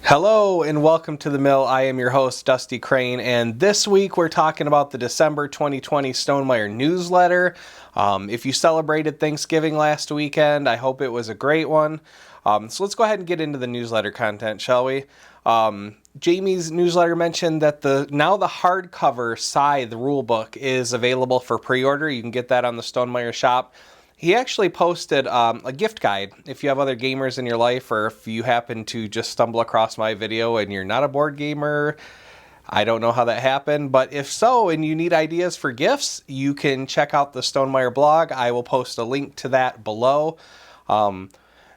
Hello and welcome to the Mill. I am your host, Dusty Crane, and this week we're talking about the December 2020 Stonemaier newsletter. If you celebrated Thanksgiving last weekend, I hope it was a great one. So let's go ahead and get into the newsletter content, shall we? Jamie's newsletter mentioned that now the hardcover Scythe rulebook is available for pre-order. You can get that on the Stonemaier shop. He actually posted a gift guide. If you have other gamers in your life, or if you happen to just stumble across my video and you're not a board gamer, I don't know how that happened, but if so and you need ideas for gifts, you can check out the Stonemaier blog. I will post a link to that below.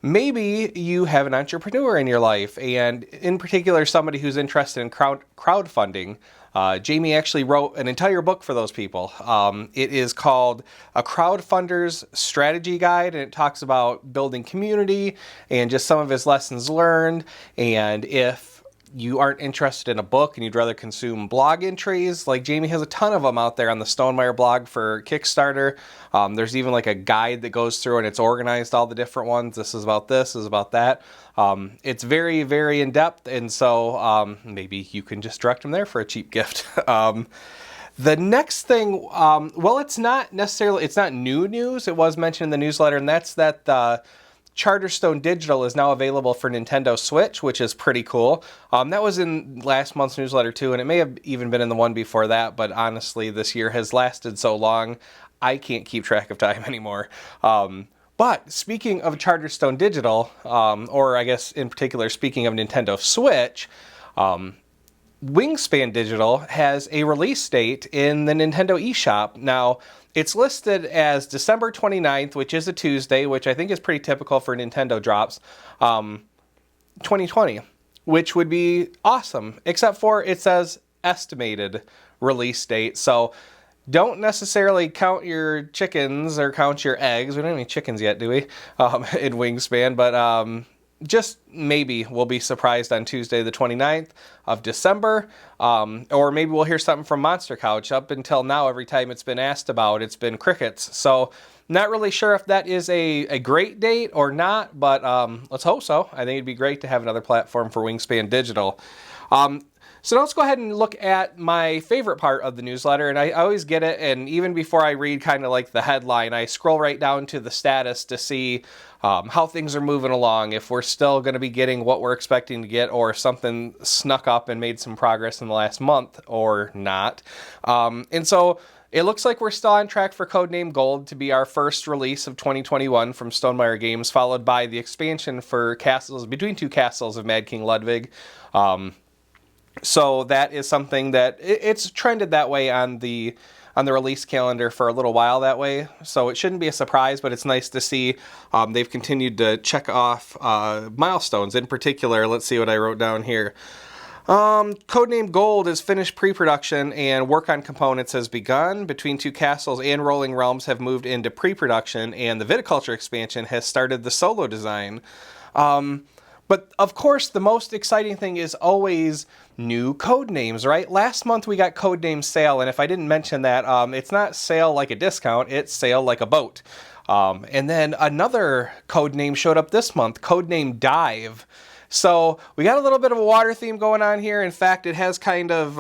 Maybe you have an entrepreneur in your life, and in particular somebody who's interested in crowdfunding. Jamie actually wrote an entire book for those people. It is called A Crowdfunder's Strategy Guide, and it talks about building community and just some of his lessons learned. And if you aren't interested in a book and you'd rather consume blog entries, like Jamie has a ton of them out there on the Stonemaier blog for Kickstarter. There's even like a guide that goes through and it's organized all the different ones. This is about this is about that. It's very, very in-depth, and so maybe you can just direct them there for a cheap gift. The next thing, well, it's not new news. It was mentioned in the newsletter, and that's that Charterstone Digital is now available for Nintendo Switch, which is pretty cool. That was in last month's newsletter too, and it may have even been in the one before that, but honestly, this year has lasted so long, I can't keep track of time anymore. But speaking of Charterstone Digital, or I guess in particular speaking of Nintendo Switch, Wingspan Digital has a release date in the Nintendo eShop. Now, it's listed as December 29th, which is a Tuesday, which I think is pretty typical for Nintendo drops, 2020, which would be awesome, except for it says estimated release date. So don't necessarily count your chickens or count your eggs. We don't have any chickens yet, do we, in Wingspan, but just maybe we'll be surprised on Tuesday the 29th of December, or maybe we'll hear something from Monster Couch. Up until now, every time it's been asked about, it's been crickets. So not really sure if that is a great date or not, but let's hope so. I think it'd be great to have another platform for Wingspan Digital. So let's go ahead and look at my favorite part of the newsletter, and I always get it, and even before I read kind of like the headline, I scroll right down to the status to see how things are moving along, if we're still going to be getting what we're expecting to get, or if something snuck up and made some progress in the last month or not. And so it looks like we're still on track for Codename Gold to be our first release of 2021 from Stonemaier Games, followed by the expansion for Castles Between Two Castles of Mad King Ludwig. So that is something that it's trended that way on the release calendar for a little while that way. So it shouldn't be a surprise, but it's nice to see they've continued to check off milestones. In particular, let's see what I wrote down here. Codename Gold is finished pre-production and work on components has begun. Between Two Castles and Rolling Realms have moved into pre-production, and the Viticulture expansion has started the solo design. But of course, the most exciting thing is always new code names, right? Last month we got Codename Sail, and if I didn't mention that, it's not sail like a discount, it's sail like a boat. And then another code name showed up this month, Codename Dive. So we got a little bit of a water theme going on here. In fact, it has kind of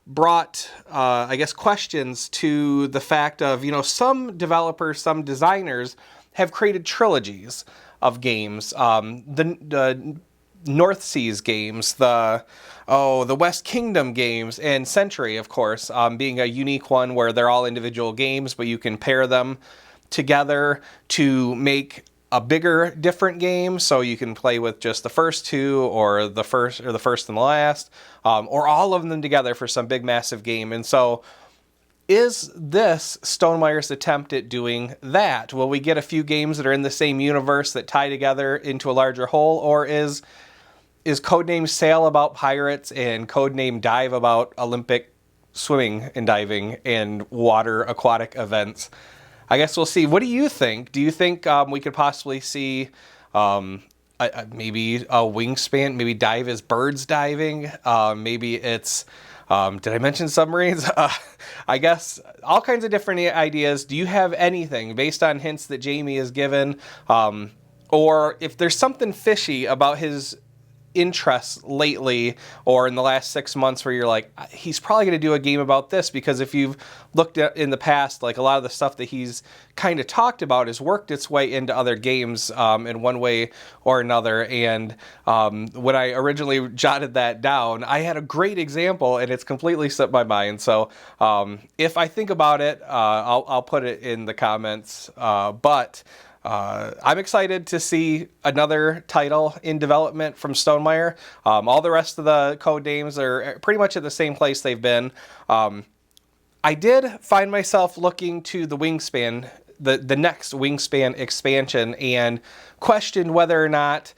brought, I guess, questions to the fact of, some developers, some designers have created trilogies of games. The North Seas games, the West Kingdom games, and Century, of course, being a unique one where they're all individual games, but you can pair them together to make a bigger, different game. So you can play with just the first two, or the first and the last, or all of them together for some big, massive game. And so, is this Stonemaier's attempt at doing that? Will we get a few games that are in the same universe that tie together into a larger whole, or is Codename Sail about pirates and Codename Dive about Olympic swimming and diving and water aquatic events? I guess we'll see. What do you think? Do you think we could possibly see maybe a Wingspan? Maybe Dive is birds diving? Maybe it's did I mention submarines? I guess all kinds of different ideas. Do you have anything based on hints that Jamie has given? Or if there's something fishy about his interest lately or in the last 6 months where you're like, he's probably going to do a game about this? Because if you've looked at in the past, like a lot of the stuff that he's kind of talked about has worked its way into other games in one way or another. And when I originally jotted that down, I had a great example and it's completely slipped my mind. So if I think about it, I'll put it in the comments. But I'm excited to see another title in development from Stonemaier. All the rest of the code names are pretty much at the same place they've been. I did find myself looking to the Wingspan, the next Wingspan expansion, and questioned whether or not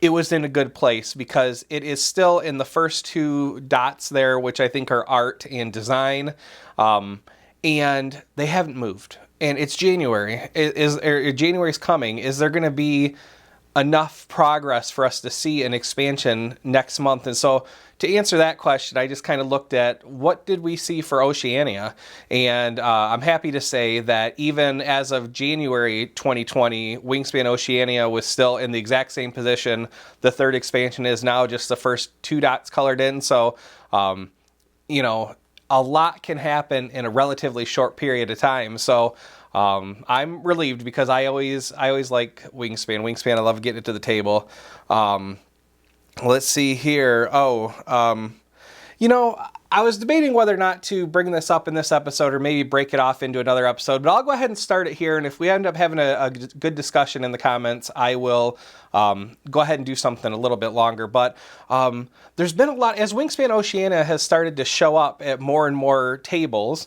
it was in a good place, because it is still in the first 2 dots there, which I think are art and design, and they haven't moved. And it's January. January's coming. Is there going to be enough progress for us to see an expansion next month? And so to answer that question, I just kind of looked at what did we see for Oceania. And I'm happy to say that even as of January 2020, Wingspan Oceania was still in the exact same position. The 3rd expansion is now, just the first 2 dots colored in. So, you know, a lot can happen in a relatively short period of time. So I'm relieved, because I always like Wingspan. Wingspan, I love getting it to the table. Let's see here. You know, I was debating whether or not to bring this up in this episode or maybe break it off into another episode, but I'll go ahead and start it here. And if we end up having a good discussion in the comments, I will go ahead and do something a little bit longer. But there's been a lot, as Wingspan Oceania has started to show up at more and more tables.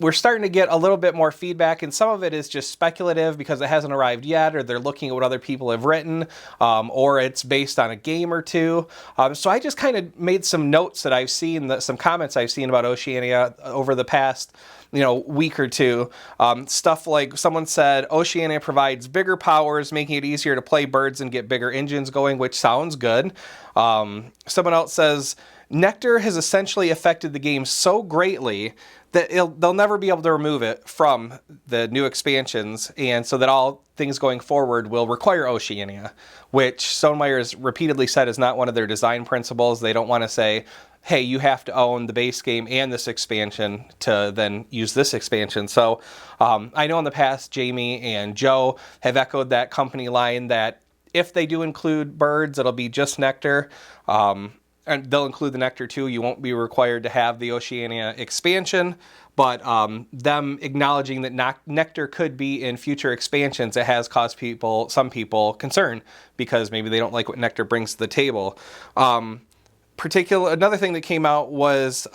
We're starting to get a little bit more feedback, and some of it is just speculative because it hasn't arrived yet, or they're looking at what other people have written, or it's based on a game or two. So I just kind of made some notes that I've seen, some comments I've seen about Oceania over the past week or two. Stuff like someone said, Oceania provides bigger powers, making it easier to play birds and get bigger engines going, which sounds good. Someone else says, Nectar has essentially affected the game so greatly that they'll never be able to remove it from the new expansions, and so that all things going forward will require Oceania, which Stonemaier has repeatedly said is not one of their design principles. They don't want to say, hey, you have to own the base game and this expansion to then use this expansion. So I know in the past, Jamie and Joe have echoed that company line that if they do include birds, it'll be just Nectar. And they'll include the Nectar too. You won't be required to have the Oceania expansion, but them acknowledging that Nectar could be in future expansions, it has caused some people concern, because maybe they don't like what Nectar brings to the table. Another thing that came out was,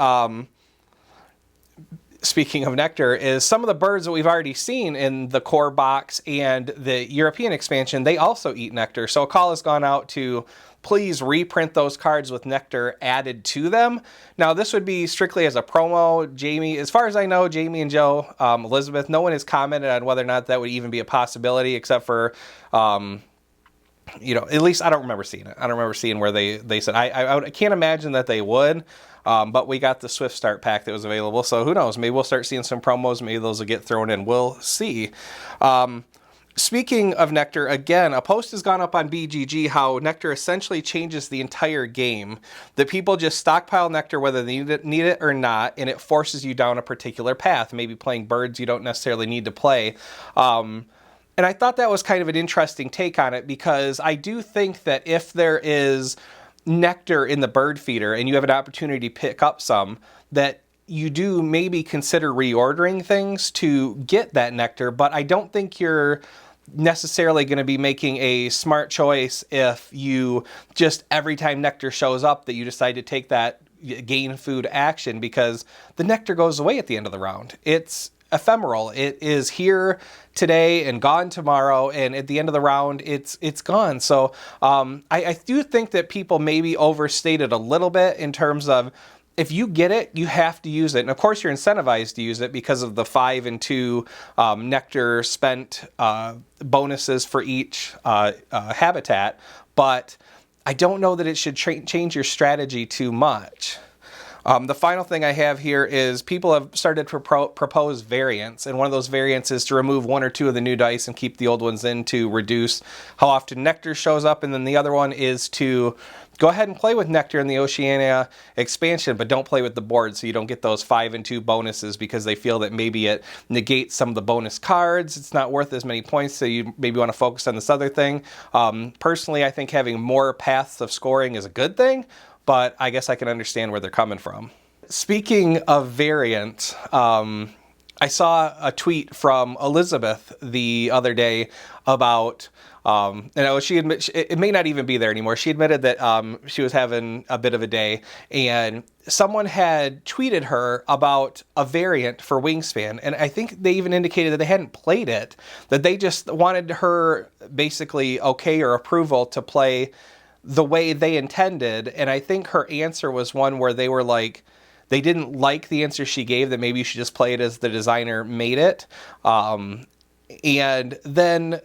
speaking of Nectar, is some of the birds that we've already seen in the core box and the European expansion, they also eat Nectar. So a call has gone out to please reprint those cards with Nectar added to them. Now, this would be strictly as a promo. Jamie, as far as I know, Jamie and Joe, Elizabeth, no one has commented on whether or not that would even be a possibility, except for, at least I don't remember seeing it. I don't remember seeing where they said. I can't imagine that they would. But we got the Swift Start pack that was available, so who knows? Maybe we'll start seeing some promos. Maybe those will get thrown in. We'll see. Speaking of Nectar, again, a post has gone up on BGG how Nectar essentially changes the entire game. That people just stockpile Nectar whether they need it or not, and it forces you down a particular path. Maybe playing birds you don't necessarily need to play. And I thought that was kind of an interesting take on it, because I do think that if there is Nectar in the bird feeder and you have an opportunity to pick up some, that you do maybe consider reordering things to get that Nectar, but I don't think you're necessarily going to be making a smart choice if you just, every time Nectar shows up, that you decide to take that gain food action, because the Nectar goes away at the end of the round. It's ephemeral. It is here today and gone tomorrow, and at the end of the round, it's gone. So I do think that people maybe overstated a little bit in terms of, if you get it, you have to use it. And of course, you're incentivized to use it because of the 5 and 2 Nectar spent bonuses for each habitat. But I don't know that it should change your strategy too much. The final thing I have here is people have started to propose variants, and one of those variants is to remove one or two of the new dice and keep the old ones in to reduce how often Nectar shows up, and then the other one is to go ahead and play with Nectar in the Oceania expansion, but don't play with the board so you don't get those 5 and 2 bonuses, because they feel that maybe it negates some of the bonus cards. It's not worth as many points, so you maybe want to focus on this other thing. Personally, I think having more paths of scoring is a good thing, but I guess I can understand where they're coming from. Speaking of variant, I saw a tweet from Elizabeth the other day about, she it may not even be there anymore. She admitted that she was having a bit of a day, and someone had tweeted her about a variant for Wingspan, and I think they even indicated that they hadn't played it, that they just wanted her basically okay or approval to play the way they intended. And I think her answer was one where they were like, they didn't like the answer she gave, that maybe you should just play it as the designer made it. And then,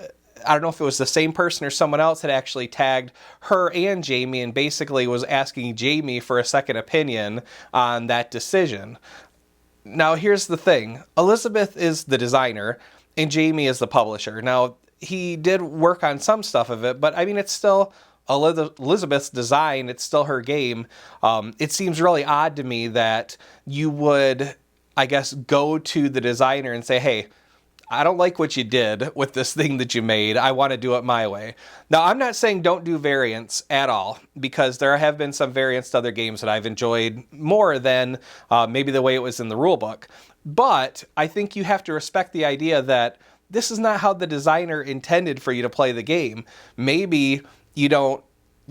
I don't know if it was the same person or someone else had actually tagged her and Jamie and basically was asking Jamie for a second opinion on that decision. Now, here's the thing. Elizabeth is the designer and Jamie is the publisher. Now, he did work on some stuff of it, but I mean, it's still Elizabeth's design, it's still her game. It seems really odd to me that you would, I guess, go to the designer and say, hey, I don't like what you did with this thing that you made. I want to do it my way. Now, I'm not saying don't do variants at all, because there have been some variants to other games that I've enjoyed more than maybe the way it was in the rule book. But I think you have to respect the idea that this is not how the designer intended for you to play the game. Maybe you don't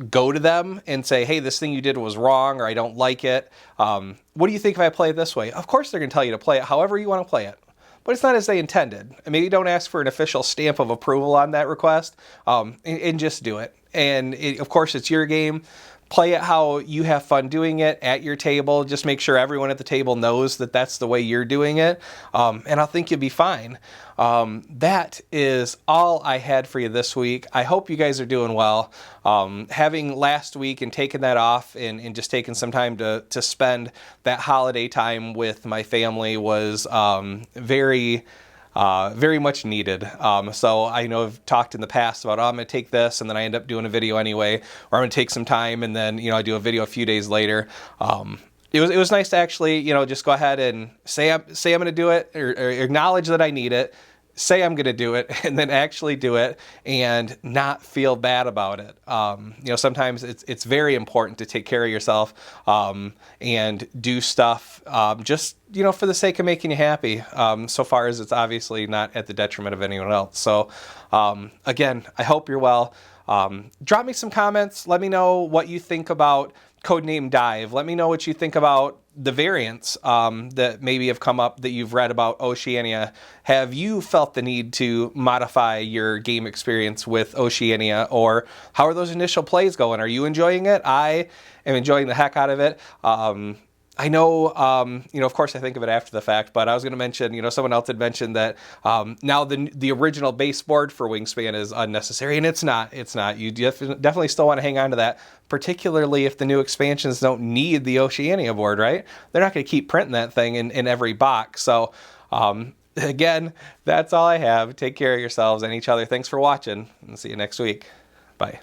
go to them and say, hey, this thing you did was wrong, or I don't like it. What do you think if I play it this way? Of course they're going to tell you to play it however you want to play it. But it's not as they intended. Maybe don't ask for an official stamp of approval on that request, and just do it. And of course, it's your game. Play it how you have fun doing it at your table. Just make sure everyone at the table knows that that's the way you're doing it. And I think you'll be fine. That is all I had for you this week. I hope you guys are doing well. Having last week and taking that off and just taking some time to spend that holiday time with my family was very much needed. So I know I've talked in the past about, I'm going to take this, and then I end up doing a video anyway, or I'm going to take some time, and then, I do a video a few days later. It was nice to actually, just go ahead and say I'm going to do it, or acknowledge that I need it, say I'm going to do it, and then actually do it and not feel bad about it. Sometimes it's very important to take care of yourself and do stuff just, for the sake of making you happy, so far as it's obviously not at the detriment of anyone else. So, again, I hope you're well. Drop me some comments. Let me know what you think about Codename Dive. Let me know what you think about the variants that maybe have come up that you've read about Oceania. Have you felt the need to modify your game experience with Oceania, or how are those initial plays going? Are you enjoying it? I am enjoying the heck out of it. I know, of course I think of it after the fact, but I was going to mention, someone else had mentioned that now the original baseboard for Wingspan is unnecessary, and it's not. You definitely still want to hang on to that, particularly if the new expansions don't need the Oceania board, right? They're not going to keep printing that thing in every box. So, again, that's all I have. Take care of yourselves and each other. Thanks for watching, and see you next week. Bye.